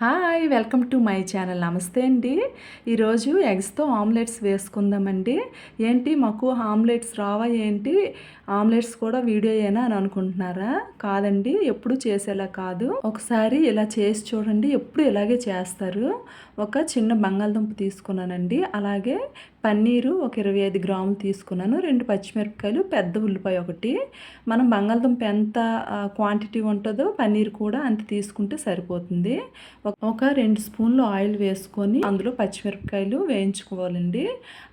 Hi welcome to my channel. నమస్తే అండి. ఈరోజు ఎగ్స్తో ఆమ్లెట్స్ వేసుకుందామండి. ఏంటి మాకు ఆమ్లెట్స్ రావా ఏంటి, ఆమ్లెట్స్ కూడా వీడియోయేనా అని అనుకుంటున్నారా? కాదండి, ఎప్పుడు చేసేలా కాదు. ఒకసారి ఇలా చేసి చూడండి, ఎప్పుడు ఇలాగే చేస్తారు. ఒక చిన్న బంగాళదుంప తీసుకున్నానండి, అలాగే పన్నీరు ఒక 25 గ్రాములు తీసుకున్నాను, 2 పచ్చిమిరపకాయలు, పెద్ద ఉల్లిపాయ ఒకటి. మనం బంగాళదుంప ఎంత క్వాంటిటీ ఉంటుందో పన్నీర్ కూడా అంత తీసుకుంటే సరిపోతుంది. ఒక 2 స్పూన్లు ఆయిల్ వేసుకొని అందులో పచ్చిమిరపకాయలు వేయించుకోవాలండి.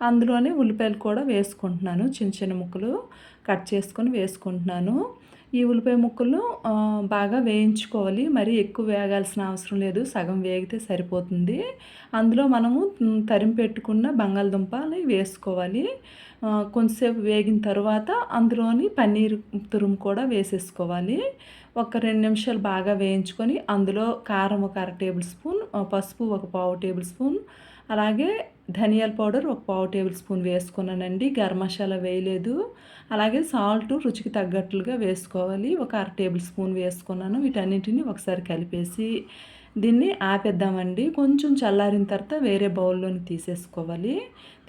అందులోనే ఉల్లిపాయలు కూడా వేసుకుంటున్నాను, చిన్న చిన్న ముక్కలు కట్ చేసుకొని వేసుకుంటున్నాను. ఈ ఉల్లిపాయ ముక్కలు బాగా వేయించుకోవాలి, మరి ఎక్కువ వేగాల్సిన అవసరం లేదు, సగం వేగితే సరిపోతుంది. అందులో మనము తరిమి పెట్టుకున్న బంగాళదుంపని వేసుకోవాలి. కొంచెంసేపు వేగిన తర్వాత అందులోని పన్నీర్ తురుము కూడా వేసేసుకోవాలి. ఒక 2 నిమిషాలు బాగా వేయించుకొని అందులో కారం ఒక 1/2 టేబుల్ స్పూన్, పసుపు ఒక 1/4 టేబుల్ స్పూన్, అలాగే ధనియాల పౌడర్ ఒక 1/4 టేబుల్ స్పూన్ వేసుకున్నానండి. గరం మసాలా వేయలేదు. అలాగే సాల్ట్ రుచికి తగ్గట్లుగా వేసుకోవాలి, ఒక 1/2 టేబుల్ స్పూన్ వేసుకున్నాను. వీటన్నిటిని ఒకసారి కలిపేసి దీన్ని ఆపేద్దామండి. కొంచెం చల్లారిన తర్వాత వేరే బౌల్లోని తీసేసుకోవాలి.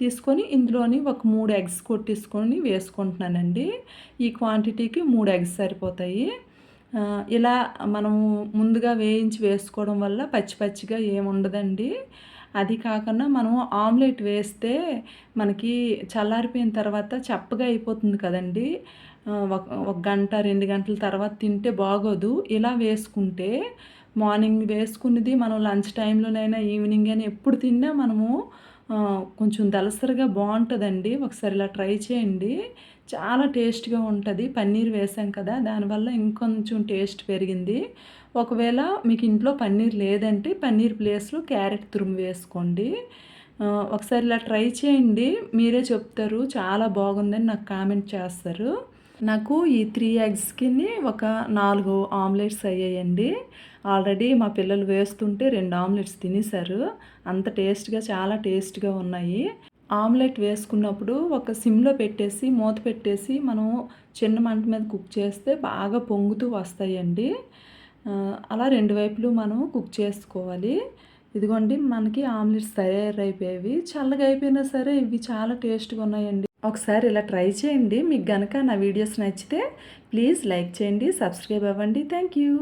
తీసుకొని ఇందులోని ఒక 3 ఎగ్స్ కొట్టేసుకొని వేసుకుంటున్నానండి. ఈ క్వాంటిటీకి 3 ఎగ్స్ సరిపోతాయి. ఇలా మనము ముందుగా వేయించి వేసుకోవడం వల్ల పచ్చి పచ్చిగా ఏముండదండి. అది కాకుండా మనం ఆమ్లెట్ వేస్తే మనకి చల్లారిపోయిన తర్వాత చప్పగా అయిపోతుంది కదండీ. ఒక గంట 2 గంటల తర్వాత తింటే బాగోదు. ఇలా వేసుకుంటే మార్నింగ్ వేసుకున్నది మనం లంచ్ టైంలోనైనా ఈవినింగ్ అయినా ఎప్పుడు తిన్నా మనము కొంచెం దళసరిగా బాగుంటుందండి. ఒకసారి ఇలా ట్రై చేయండి, చాలా టేస్ట్గా ఉంటుంది. పన్నీర్ వేసాం కదా, దానివల్ల ఇంకొంచెం టేస్ట్ పెరిగింది. ఒకవేళ మీకు ఇంట్లో పన్నీర్ లేదంటే పన్నీర్ ప్లేస్లో క్యారెట్ తురుము వేసుకోండి. ఒకసారి ఇలా ట్రై చేయండి, మీరే చెప్తారు చాలా బాగుందని నాకు కామెంట్ చేస్తారు. నాకు ఈ 3 ఎగ్స్కి ఒక 4 ఆమ్లెట్స్ అయ్యాయండి. ఆల్రెడీ మా పిల్లలు వేస్తుంటే 2 ఆమ్లెట్స్ తినేశారు. అంత టేస్ట్గా, చాలా టేస్ట్గా ఉన్నాయి. ఆమ్లెట్ వేసుకున్నప్పుడు ఒక సిమ్లో పెట్టేసి మూత పెట్టేసి మనం చిన్న మంట మీద కుక్ చేస్తే బాగా పొంగుతూ వస్తాయండి. అలా 2 వైపులు మనం కుక్ చేసుకోవాలి. ఇదిగోండి, మనకి ఆమ్లెట్స్ తయారైపోయేవి. చల్లగా అయిపోయినా సరే ఇవి చాలా టేస్ట్గా ఉన్నాయండి. ఒకసారి ఇలా ట్రై చేయండి. మీకు గనక నా వీడియోస్ నచ్చితే ప్లీజ్ లైక్ చేయండి, సబ్స్క్రైబ్ అవ్వండి. Thank you.